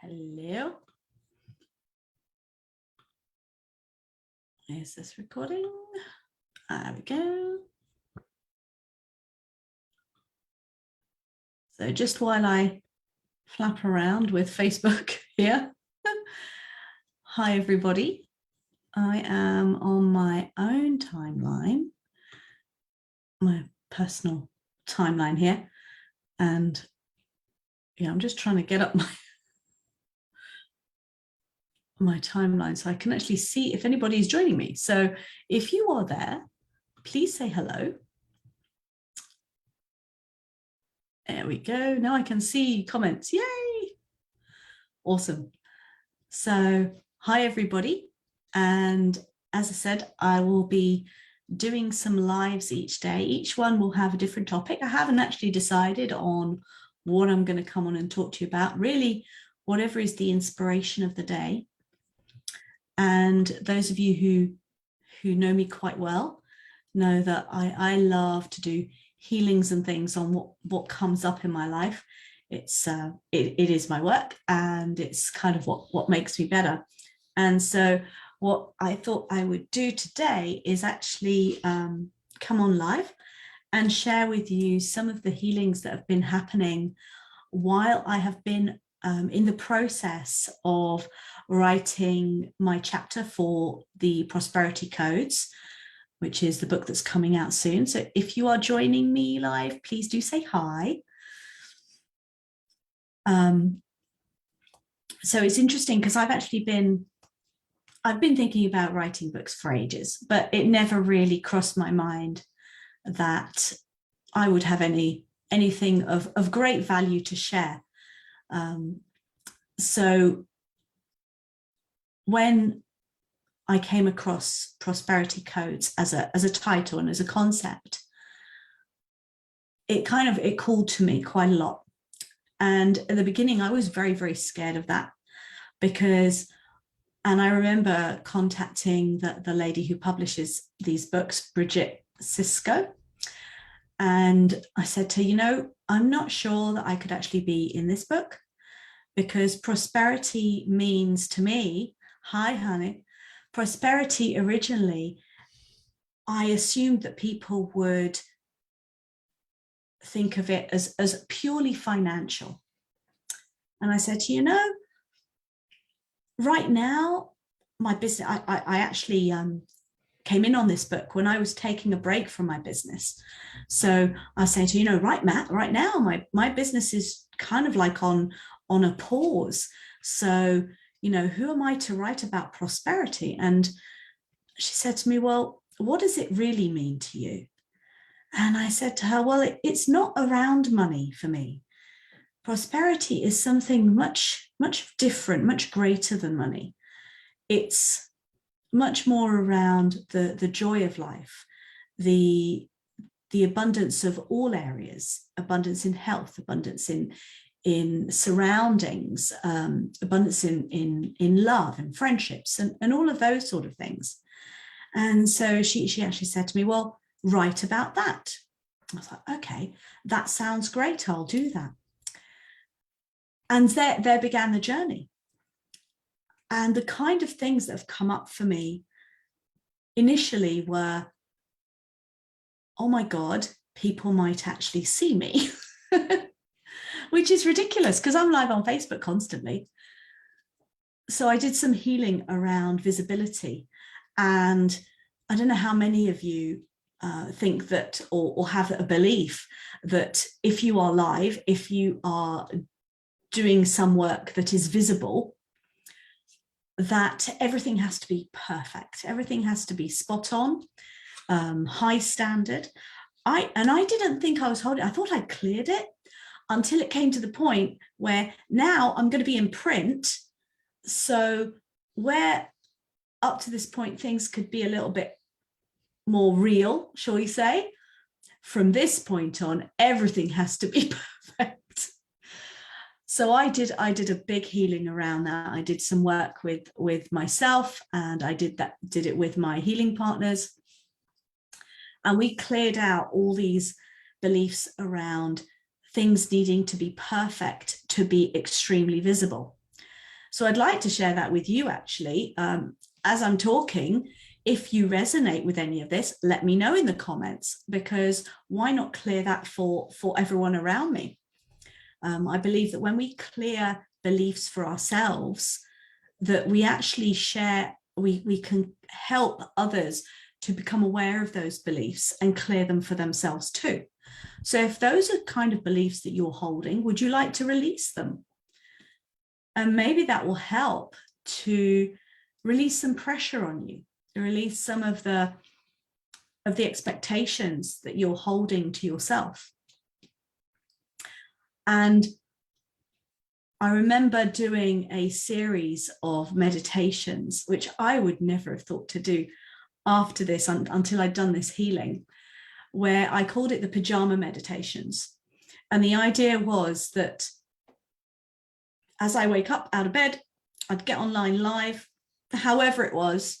Hello. Is this recording? There we go. So just while I flap around with Facebook here. Hi, everybody. I am on my own timeline, my personal timeline here. And yeah, I'm just trying to get up my timeline so I can actually see if anybody is joining me. So if you are there, please say hello. There we go. Now I can see comments. Yay! Awesome. So hi, everybody. And as I said, I will be doing some lives each day. Each one will have a different topic. I haven't actually decided on what I'm going to come on and talk to you about. Really, whatever is the inspiration of the day. And those of you who know me quite well know that I love to do healings and things on what comes up in my life. It is my work, and it's kind of what makes me better. And so what I thought I would do today is actually come on live and share with you some of the healings that have been happening while I have been in the process of writing my chapter for the Prosperity Codes, which is the book that's coming out soon. So if you are joining me live, please do say hi. So it's interesting because I've been thinking about writing books for ages, but it never really crossed my mind that I would have anything of great value to share. So when I came across Prosperity Codes as a title and as a concept, it called to me quite a lot. And at the beginning, I was very, very scared of that and I remember contacting the lady who publishes these books, Bridget Sisko. And I said to her, I'm not sure that I could actually be in this book, because prosperity means to me, hi, honey, prosperity originally, I assumed that people would think of it as purely financial. And I said, right now, my business, I actually came in on this book when I was taking a break from my business. So I say to right now, my business is kind of like on a pause. So, who am I to write about prosperity? And she said to me, well, what does it really mean to you? And I said to her, well, it's not around money for me. Prosperity is something much, much different, much greater than money. It's much more around the joy of life, the abundance of all areas, abundance in health, abundance in surroundings, abundance in love and friendships and all of those sort of things. And so she actually said to me, well, write about that. I was like, okay, that sounds great. I'll do that. And there began the journey. And the kind of things that have come up for me initially were, oh my God, people might actually see me, which is ridiculous because I'm live on Facebook constantly. So I did some healing around visibility. And I don't know how many of you think that or have a belief that if you are live, if you are doing some work that is visible, that everything has to be perfect. Everything has to be spot on, high standard. I didn't think I was holding, I thought I cleared it until it came to the point where now I'm going to be in print. So where up to this point, things could be a little bit more real, shall we say, from this point on, everything has to be perfect. So I did a big healing around that. I did some work with myself, and I did it with my healing partners. And we cleared out all these beliefs around things needing to be perfect to be extremely visible. So I'd like to share that with you actually. As I'm talking, if you resonate with any of this, let me know in the comments, because why not clear that for everyone around me? I believe that when we clear beliefs for ourselves, that we actually share, we can help others to become aware of those beliefs and clear them for themselves too. So if those are kind of beliefs that you're holding, would you like to release them? And maybe that will help to release some pressure on you, to release some of the expectations that you're holding to yourself. And I remember doing a series of meditations, which I would never have thought to do after this, until I'd done this healing, where I called it the pajama meditations. And the idea was that as I wake up out of bed, I'd get online live, however it was,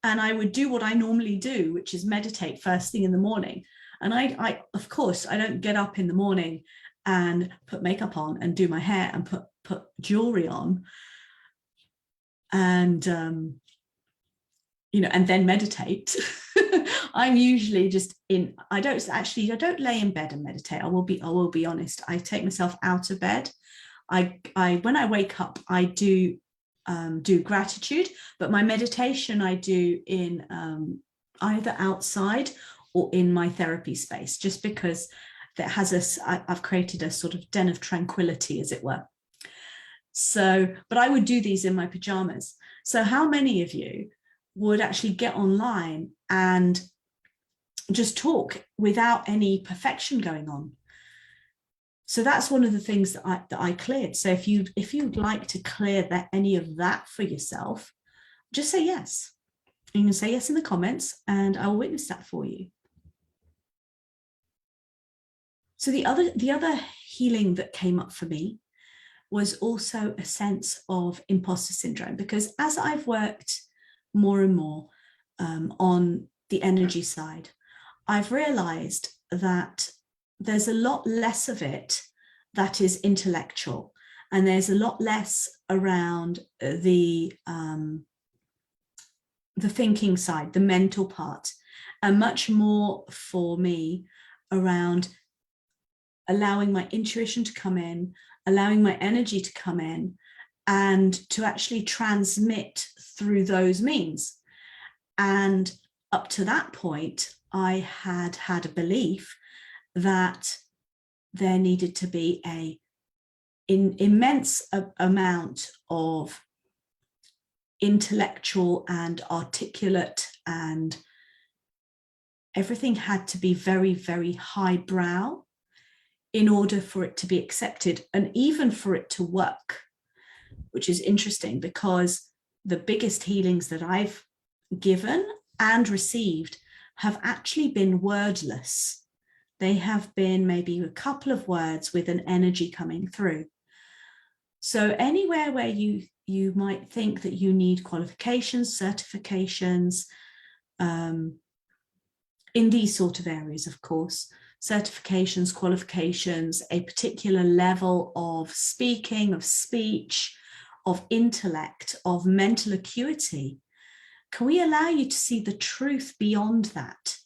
and I would do what I normally do, which is meditate first thing in the morning. And I of course, I don't get up in the morning and put makeup on and do my hair and put jewelry on and and then meditate. I'm usually just I don't lay in bed and meditate. I will be honest. I take myself out of bed. I when I wake up, I do gratitude, but my meditation I do in either outside or in my therapy space, just because that has I've created a sort of den of tranquility, as it were. So, but I would do these in my pajamas. So how many of you would actually get online and just talk without any perfection going on? So that's one of the things that I cleared. So if you'd like to clear any of that for yourself, just say yes. You can say yes in the comments, and I will witness that for you. So the other healing that came up for me was also a sense of imposter syndrome, because as I've worked more and more on the energy side, I've realized that there's a lot less of it that is intellectual, and there's a lot less around the thinking side, the mental part, and much more for me around allowing my intuition to come in, allowing my energy to come in, and to actually transmit through those means. And up to that point, I had a belief that there needed to be an immense amount of intellectual and articulate, and everything had to be very, very highbrow in order for it to be accepted and even for it to work, which is interesting, because the biggest healings that I've given and received have actually been wordless. They have been maybe a couple of words with an energy coming through. So anywhere where you might think that you need qualifications, certifications, in these sort of areas, of course, certifications, qualifications, a particular level of speaking, of speech, of intellect, of mental acuity, can we allow you to see the truth beyond that?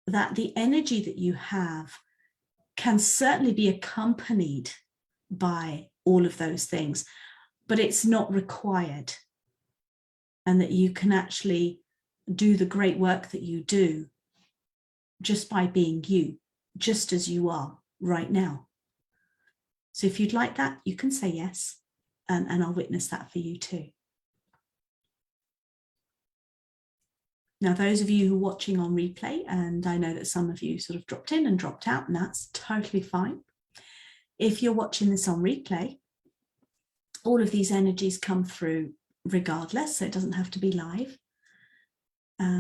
That the energy that you have can certainly be accompanied by all of those things, but it's not required. And that you can actually do the great work that you do just by being you, just as you are right now. So if you'd like that, you can say yes, and I'll witness that for you too. Now, those of you who are watching on replay, and I know that some of you sort of dropped in and dropped out, and that's totally fine. If you're watching this on replay, all of these energies come through regardless, so it doesn't have to be live.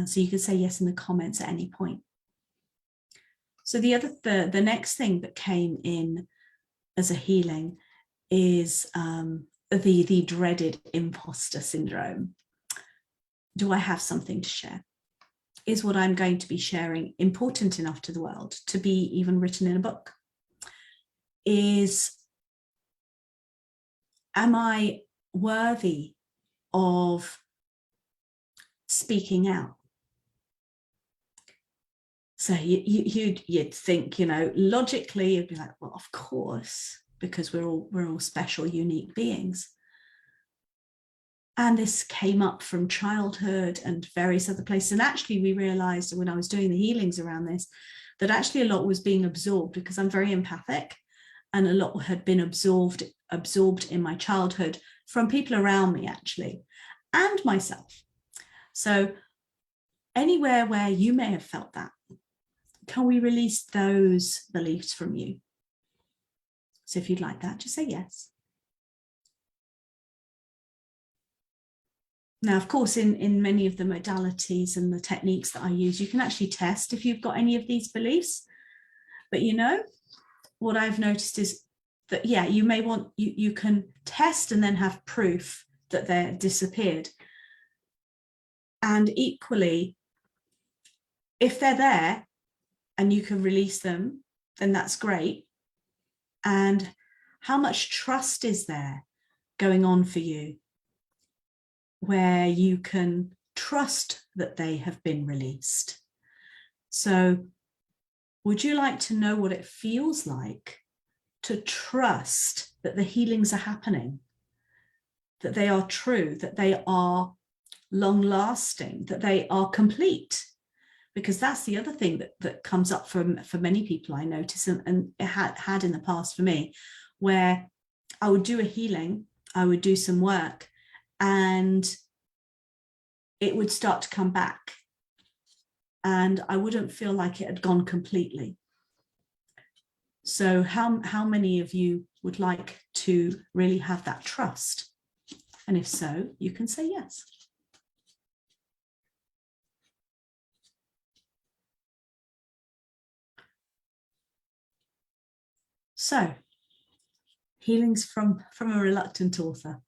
So you can say yes in the comments at any point. So the next thing that came in as a healing is the dreaded imposter syndrome. Do I have something to share? Is what I'm going to be sharing important enough to the world to be even written in a book? Am I worthy of speaking out. So you'd think, logically, you'd be like, well, of course, because we're all special, unique beings. And this came up from childhood and various other places. And actually, we realized when I was doing the healings around this, that actually a lot was being absorbed, because I'm very empathic, and a lot had been absorbed in my childhood from people around me, actually, and myself. So anywhere where you may have felt that, can we release those beliefs from you? So if you'd like that, just say yes. Now, of course, in many of the modalities and the techniques that I use, you can actually test if you've got any of these beliefs. But what I've noticed is that, yeah, you may want, you can test and then have proof that they're disappeared. And equally, if they're there and you can release them, then that's great. And how much trust is there going on for you, where you can trust that they have been released? So would you like to know what it feels like to trust that the healings are happening, that they are true, that they are long lasting, that they are complete? Because that's the other thing that comes up for many people, I notice, and it had in the past for me, where I would do a healing, I would do some work, and it would start to come back, and I wouldn't feel like it had gone completely. So how many of you would like to really have that trust? And if so, you can say yes. So, healings from a reluctant author.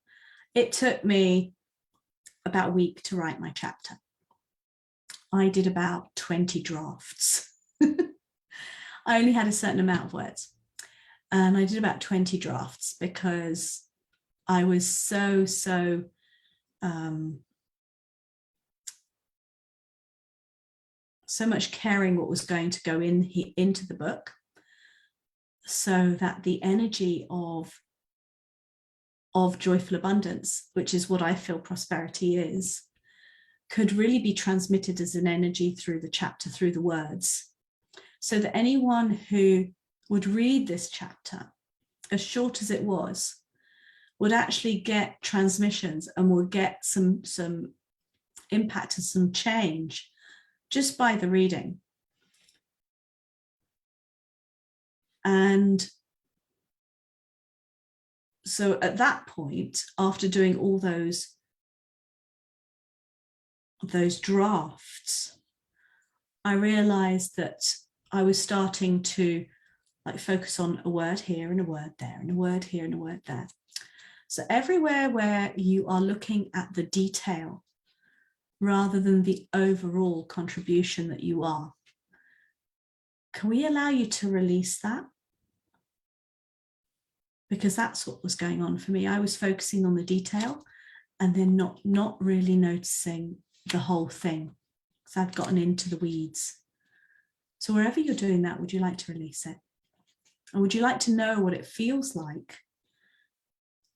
It took me about a week to write my chapter. I did about 20 drafts. I only had a certain amount of words, and I did about 20 drafts because I was so much caring what was going to go into the book, so that the energy of joyful abundance, which is what I feel prosperity is, could really be transmitted as an energy through the chapter, through the words, so that anyone who would read this chapter, as short as it was, would actually get transmissions and would get some impact and some change just by the reading. And so at that point, after doing all those drafts, I realized that I was starting to focus on a word here and a word there and a word here and a word there. So everywhere where you are looking at the detail rather than the overall contribution that you are, can we allow you to release that? Because that's what was going on for me. I was focusing on the detail and then not really noticing the whole thing, because I've gotten into the weeds. So wherever you're doing that, would you like to release it? And would you like to know what it feels like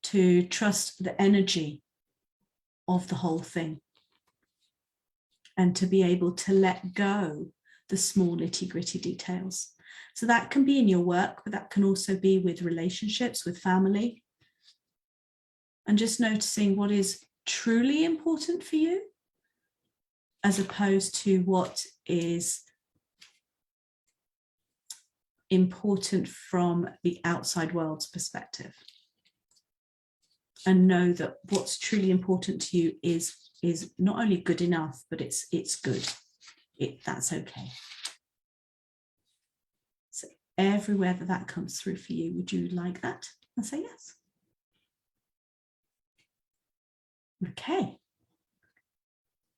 to trust the energy of the whole thing, and to be able to let go the small nitty-gritty details? So that can be in your work, but that can also be with relationships, with family, and just noticing what is truly important for you, as opposed to what is important from the outside world's perspective. And know that what's truly important to you is not only good enough, but it's good. That's okay. So everywhere that comes through for you, would you like that? And say yes. Okay.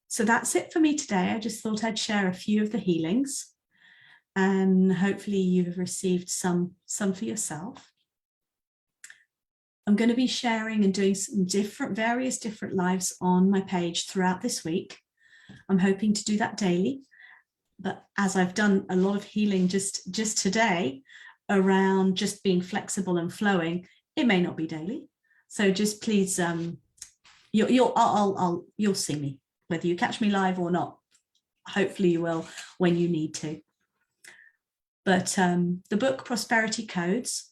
So that's it for me today. I just thought I'd share a few of the healings, and hopefully you've received some for yourself. I'm going to be sharing and doing some various different lives on my page throughout this week. I'm hoping to do that daily, but as I've done a lot of healing just today around just being flexible and flowing, it may not be daily. So just please, you'll see me, whether you catch me live or not. Hopefully you will when you need to. But the book Prosperity Codes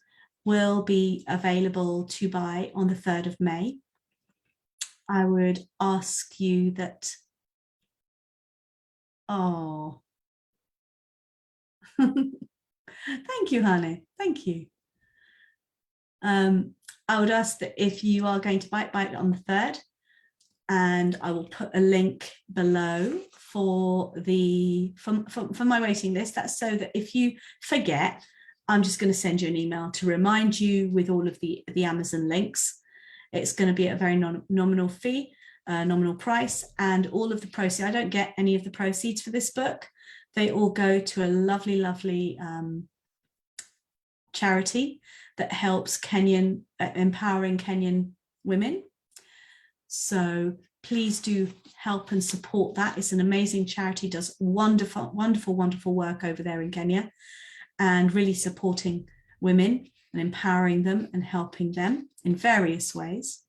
will be available to buy on the 3rd of May. I would ask you that, oh, thank you, honey. Thank you. I would ask that if you are going to buy it on the 3rd, and I will put a link below for my waiting list. That's so that if you forget, I'm just going to send you an email to remind you with all of the Amazon links. It's going to be at a very nominal fee, nominal price, and all of the proceeds. I don't get any of the proceeds for this book. They all go to a lovely, lovely charity that helps empowering Kenyan women. So please do help and support that. It's an amazing charity, does wonderful, wonderful, wonderful work over there in Kenya, and really supporting women and empowering them and helping them in various ways.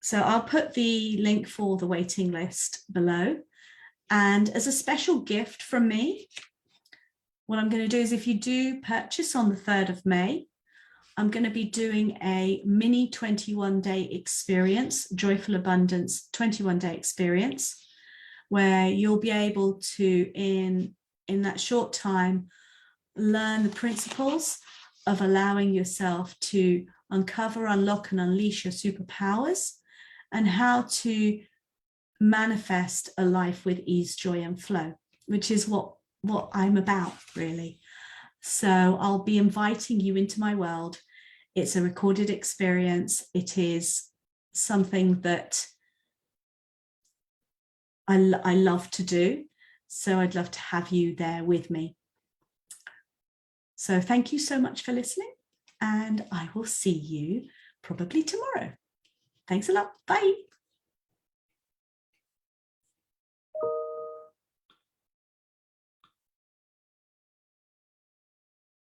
So I'll put the link for the waiting list below. And as a special gift from me, what I'm going to do is, if you do purchase on the 3rd of May, I'm going to be doing a mini 21-day experience, Joyful Abundance 21-day experience, where you'll be able to, in that short time, learn the principles of allowing yourself to uncover, unlock, and unleash your superpowers, and how to manifest a life with ease, joy, and flow, which is what I'm about, really. So I'll be inviting you into my world. It's a recorded experience. It is something that I love to do. So I'd love to have you there with me. So thank you so much for listening, and I will see you probably tomorrow. Thanks a lot. Bye.